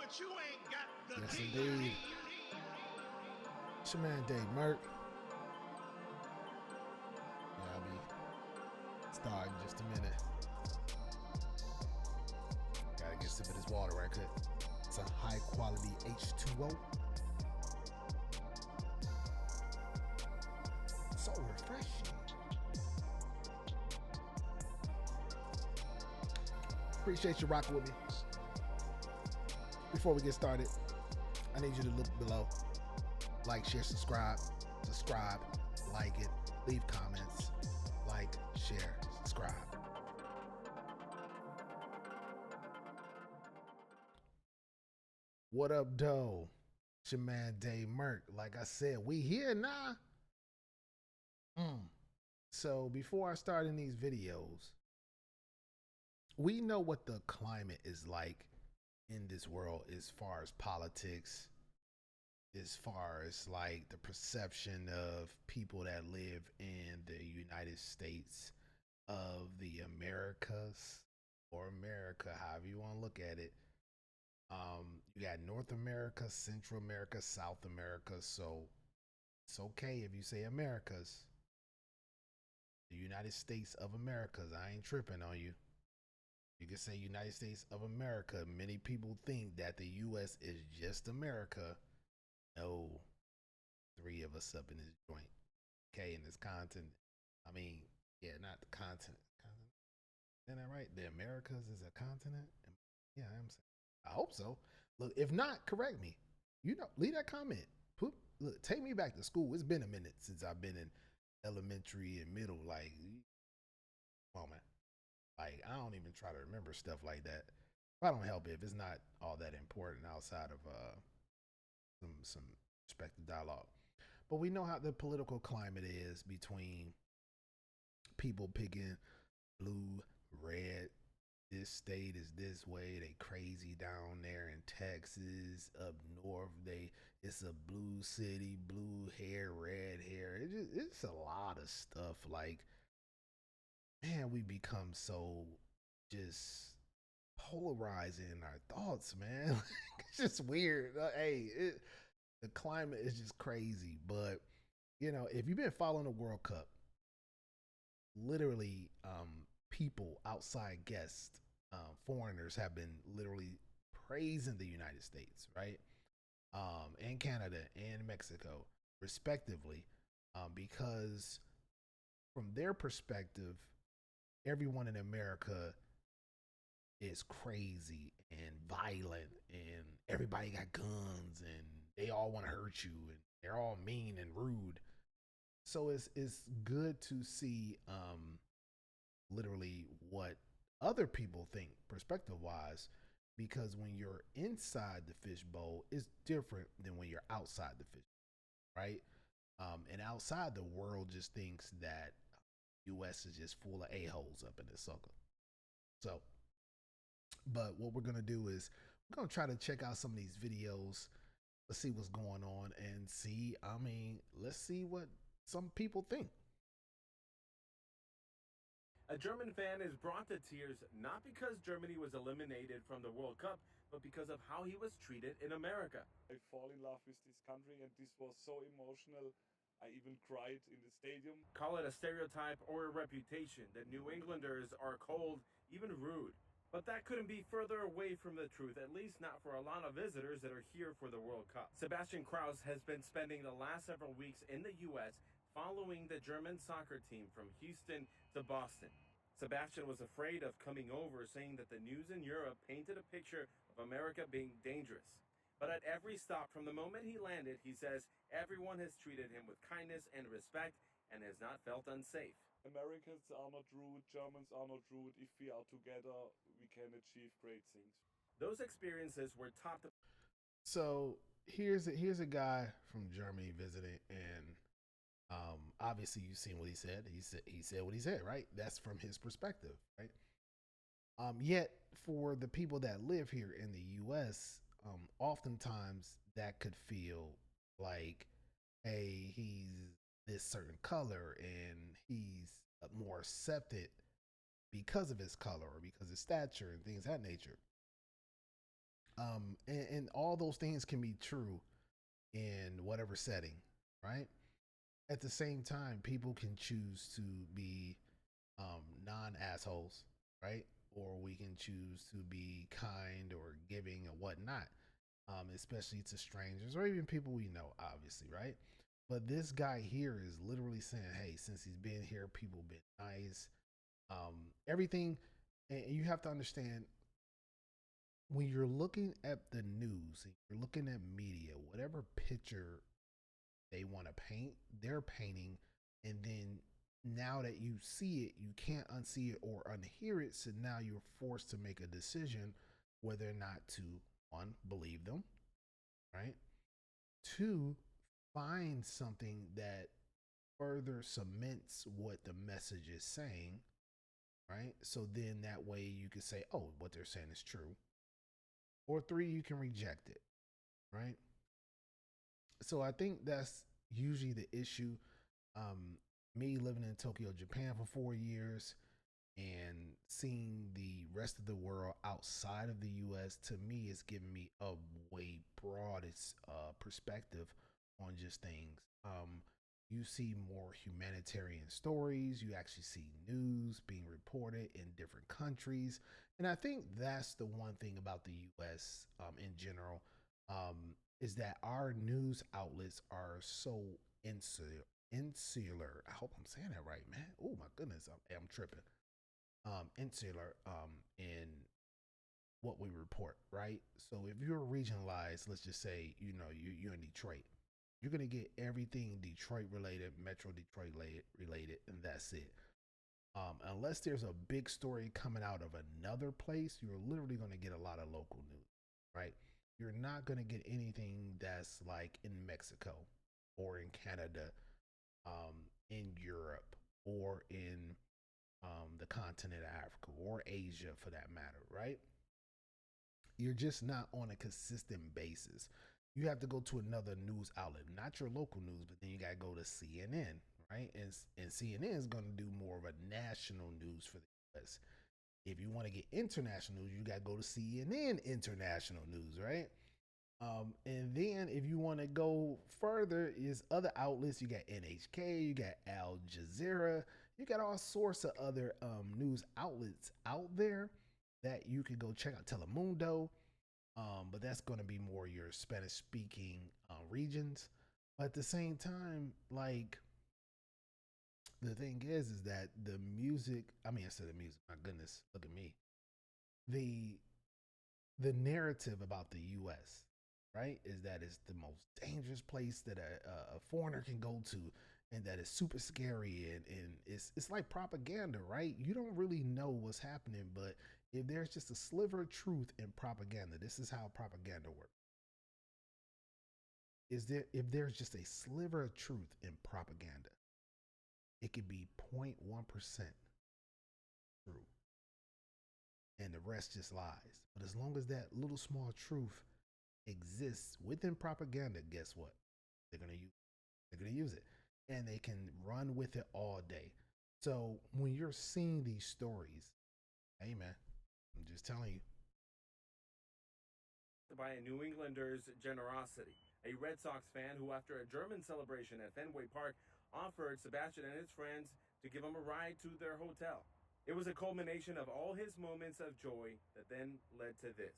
but you ain't got the Yes, key. indeed. It's your man, Dave Merck. Yeah, I'll be starting in just a minute. Gotta get a sip of this water right quick. It's a high quality H2O. So refreshing. Appreciate you rocking with me. Before we get started, I need you to look below. Like, share, subscribe, like it, leave comments, like, share, subscribe. What up, doe? It's your man Dave Merck. Like I said, we here now. So before I start in these videos, we know what the climate is like in this world as far as politics, as far as like the perception of people that live in the United States of the Americas or America, however you want to look at it. You got North America, Central America, South America. So it's okay if you say Americas, the United States of Americas. I ain't tripping on you. You can say United States of America. Many people think that the U.S. is just America. No, three of us up in this joint. Okay, in this continent. I mean, yeah, not the continent. Isn't that right? The Americas is a continent? Yeah, I'm saying. I hope so. Look, if not, correct me. You know, leave that comment. Look, take me back to school. It's been a minute since I've been in elementary and middle. Like, come on, man. Like, I don't even try to remember stuff like that. I don't help it if it's not all that important outside of some respective dialogue. But we know how the political climate is between people picking blue, red. This state is this way. They crazy down there in Texas. Up north, it's a blue city, blue hair, red hair. It's a lot of stuff. Like, man, we become so just polarizing in our thoughts, man. It's just weird. The climate is just crazy. But if you've been following the World Cup, literally, people, outside guests, foreigners have been literally praising the United States, right? And Canada and Mexico, respectively, because from their perspective, everyone in America is crazy and violent, and everybody got guns, and they all want to hurt you, and they're all mean and rude. So it's good to see literally what other people think perspective wise, because when you're inside the fishbowl, it's different than when you're outside the fish, right? And outside, the world just thinks that U.S. is just full of a-holes up in this sucker. So, but what we're gonna do is we're gonna try to check out some of these videos. Let's see what's going on and see. I mean, let's see what some people think. A German fan is brought to tears not because Germany was eliminated from the World Cup, but because of how he was treated in America. I fall in love with this country, and this was so emotional. I even cried in the stadium. Call it a stereotype or a reputation that New Englanders are cold, even rude. But that couldn't be further away from the truth, at least not for a lot of visitors that are here for the World Cup. Sebastian Kraus has been spending the last several weeks in the U.S. following the German soccer team from Houston to Boston. Sebastian was afraid of coming over, saying that the news in Europe painted a picture of America being dangerous. But at every stop from the moment he landed, he says everyone has treated him with kindness and respect and has not felt unsafe. Americans are not rude, Germans are not rude. If we are together, we can achieve great things. Those experiences were top. So here's a guy from Germany visiting, and obviously you've seen what he said. He said what he said, right? That's from his perspective, right? Yet for the people that live here in the U.S., oftentimes that could feel like, hey, he's this certain color and he's more accepted because of his color or because of his stature and things of that nature. And all those things can be true in whatever setting, right? At the same time, people can choose to be non assholes, right? Or we can choose to be kind or giving or whatnot, especially to strangers or even people we know, obviously, right? But this guy here is literally saying, hey, since he's been here, people been nice. Everything, and you have to understand when you're looking at the news and you're looking at media, whatever picture they want to paint, they're painting, and then now that you see it, you can't unsee it or unhear it. So now you're forced to make a decision whether or not to one, believe them, right? Two, find something that further cements what the message is saying, right? So then that way you can say, oh, what they're saying is true. Or three, you can reject it, right? So I think that's usually the issue. Um, Me living in Tokyo, Japan for 4 years and seeing the rest of the world outside of the US, to me, is giving me a way broadest perspective on just things. You see more humanitarian stories. You actually see news being reported in different countries. And I think that's the one thing about the US in general, is that our news outlets are so insular. I hope I'm saying that right, man. Oh my goodness, I'm tripping. Insular in what we report, right? So if you're regionalized, let's just say, you're in Detroit, you're gonna get everything Detroit related, Metro Detroit related, and that's it. Unless there's a big story coming out of another place, you're literally gonna get a lot of local news, right? You're not gonna get anything that's like in Mexico or in Canada, in Europe or in the continent of Africa or Asia for that matter, right? You're just not on a consistent basis. You have to go to another news outlet, not your local news, but then you got to go to CNN, right? And CNN is going to do more of a national news for the US. If you want to get international news, you got to go to CNN International News, right? And then if you want to go further, is other outlets. You got NHK, you got Al Jazeera, you got all sorts of other news outlets out there that you can go check out. Telemundo, but that's going to be more your Spanish speaking regions. But at the same time, like the thing is that the music. I mean, I said the music. My goodness, look at me. The the narrative about the U.S., right, is that it's the most dangerous place that a foreigner can go to, and that it's super scary, and it's like propaganda, right? You don't really know what's happening, but if there's just a sliver of truth in propaganda, this is how propaganda works. Is there if there's just a sliver of truth in propaganda, it could be 0.1% true, and the rest just lies. But as long as that little small truth exists within propaganda, guess what? They're gonna use. They're gonna use it, and they can run with it all day. So when you're seeing these stories, hey man, I'm just telling you. By a New Englander's generosity. A Red Sox fan who, after a German celebration at Fenway Park, offered Sebastian and his friends to give him a ride to their hotel. It was a culmination of all his moments of joy that then led to this.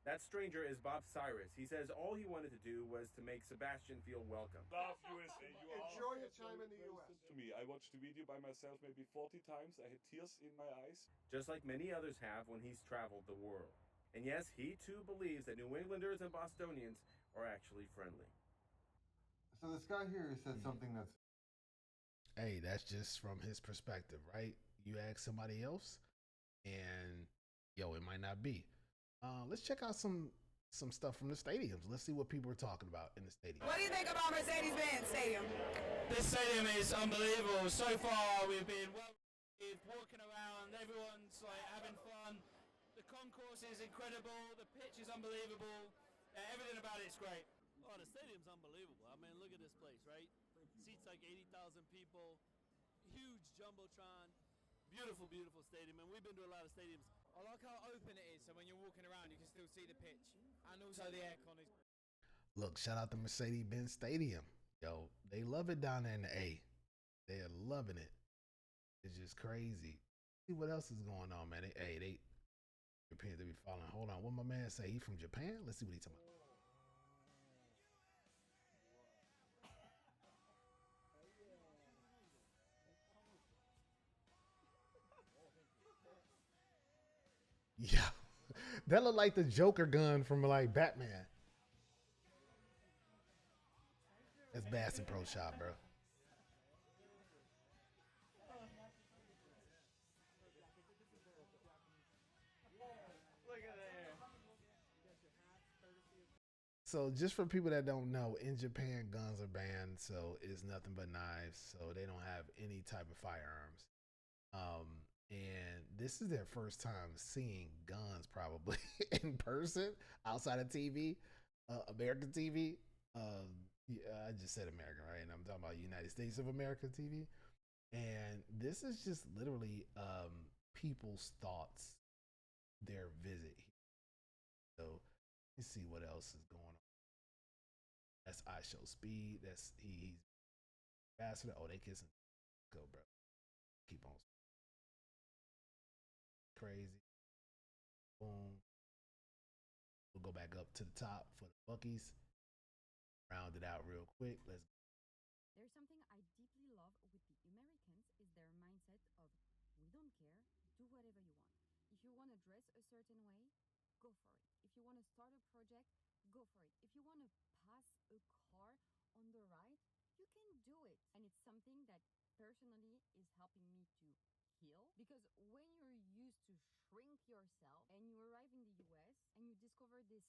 That stranger is Bob Cyrus. He says all he wanted to do was to make Sebastian feel welcome. Love USA. Enjoy your time in the US. To me, I watched the video by myself maybe 40 times. I had tears in my eyes. Just like many others have when he's traveled the world. And yes, he too believes that New Englanders and Bostonians are actually friendly. So this guy here said something that's Hey, that's just from his perspective, right? You ask somebody else, and yo, it might not be. Let's check out some stuff from the stadiums. Let's see what people are talking about in the stadium. What do you think about Mercedes-Benz Stadium? This stadium is unbelievable. So far, we've been walking around. Everyone's like having fun. The concourse is incredible. The pitch is unbelievable. Everything about it's great. Oh, the stadium's unbelievable. I mean, look at this place, right? Seats like 80,000 people. Huge jumbotron. Beautiful, beautiful stadium. And we've been to a lot of stadiums. I like how open it is, so when you're walking around, you can still see the pitch, and also the aircon is. Look, shout out to Mercedes-Benz Stadium. Yo, they love it down there in the A. They're loving it. It's just crazy. See what else is going on, man. They Japan, they be following. Hold on, what my man say? He from Japan? Let's see what he talking about. Yeah, that look like the Joker gun from like Batman. That's Bass Pro Shop, bro. So just for people that don't know, in Japan, guns are banned, so it's nothing but knives. So they don't have any type of firearms. And this is their first time seeing guns probably in person outside of TV, American TV. Yeah, I just said American, right? And I'm talking about United States of America TV. And this is just literally people's thoughts, their visit here. So let's see what else is going on. That's I Show Speed. That's he's ambassador. Oh, they kissing. Go, bro. Keep on. Crazy. Boom. We'll go back up to the top for the Buckies. Round it out real quick. Let's. There's something I deeply love with the Americans is their mindset of we don't care, do whatever you want. If you want to dress a certain way, go for it. If you want to start a project, go for it. If you want to pass a car on the right, you can do it. And it's something that personally is helping me to heal because when you're used to shrink yourself and you arrive in the US and you discover this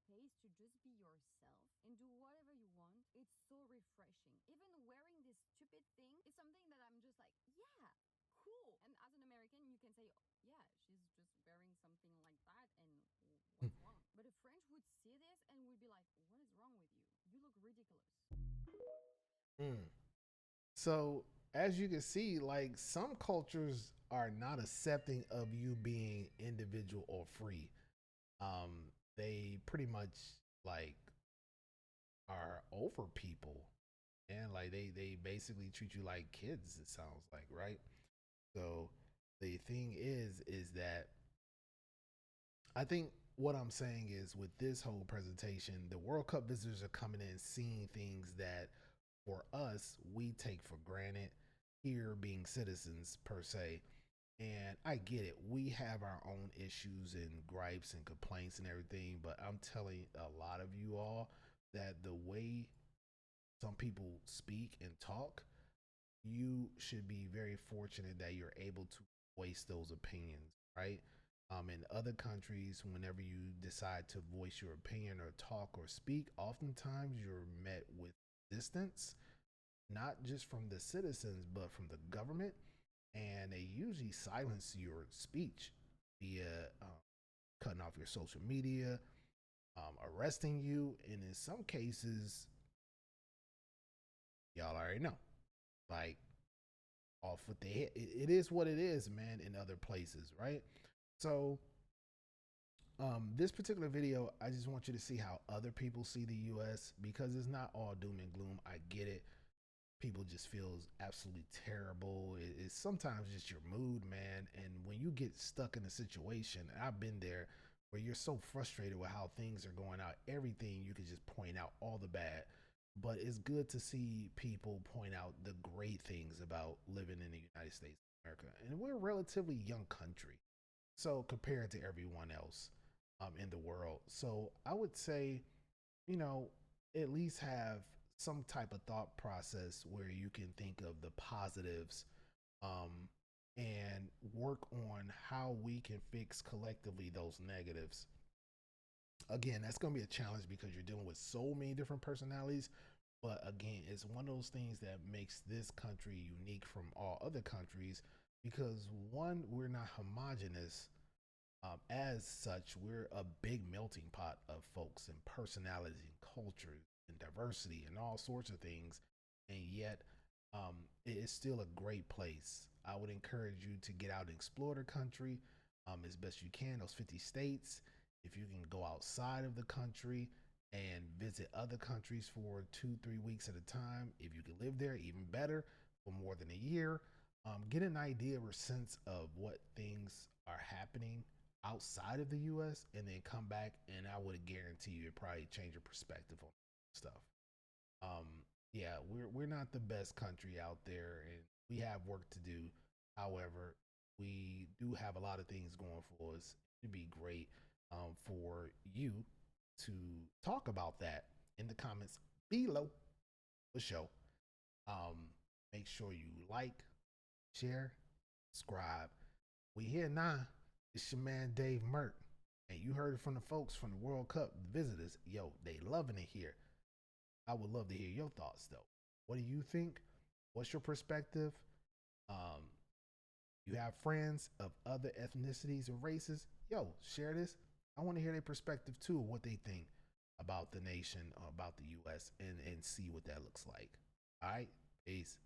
space to just be yourself and do whatever you want, it's so refreshing. Even wearing this stupid thing is something that I'm just like, yeah, cool. And as an American, you can say, yeah, she's just wearing something like that and what's wrong? But a French would see this and would be like, what is wrong with you? You look ridiculous. So as you can see, like some cultures are not accepting of you being individual or free. They pretty much like are over people, and like they basically treat you like kids. It sounds like, right? So the thing is that I think what I'm saying is with this whole presentation, the World Cup visitors are coming in seeing things that for us we take for granted here being citizens per se. And I get it. We have our own issues and gripes and complaints and everything, but I'm telling a lot of you all that the way some people speak and talk, you should be very fortunate that you're able to voice those opinions, right? In other countries, whenever you decide to voice your opinion or talk or speak, oftentimes you're met with distance, not just from the citizens, but from the government. And they usually silence your speech via cutting off your social media, arresting you, and in some cases, y'all already know, like off with the head. It is what it is, man. In other places, right? So, this particular video, I just want you to see how other people see the U.S. because it's not all doom and gloom. I get it. People just feels absolutely terrible. It's sometimes just your mood, man. And when you get stuck in a situation, and I've been there, where you're so frustrated with how things are going out, everything you can just point out all the bad. But it's good to see people point out the great things about living in the United States of America. And we're a relatively young country, so compared to everyone else in the world. So I would say, you know, at least have some type of thought process where you can think of the positives and work on how we can fix collectively those negatives. Again, that's going to be a challenge because you're dealing with so many different personalities. But again, it's one of those things that makes this country unique from all other countries because one, we're not homogenous. As such, we're a big melting pot of folks and personalities and cultures and diversity and all sorts of things. And yet, it is still a great place. I would encourage you to get out and explore the country as best you can, those 50 states. If you can go outside of the country and visit other countries for 2-3 weeks at a time. If you can live there, even better, for more than a year. Get an idea or sense of what things are happening outside of the US, and then come back, and I would guarantee you it probably change your perspective on stuff. Um, yeah, we're not the best country out there, and we have work to do. However, we do have a lot of things going for us. It'd be great for you to talk about that in the comments below the show. Make sure you like, share, subscribe. We here now. It's your man Dave Merck, and you heard it from the folks from the World Cup visitors. Yo, they loving it here. I would love to hear your thoughts though. What do you think? What's your perspective? Um, you have friends of other ethnicities or races? Yo, share this. I want to hear their perspective too, what they think about the nation or about the US, and see what that looks like. All right, peace.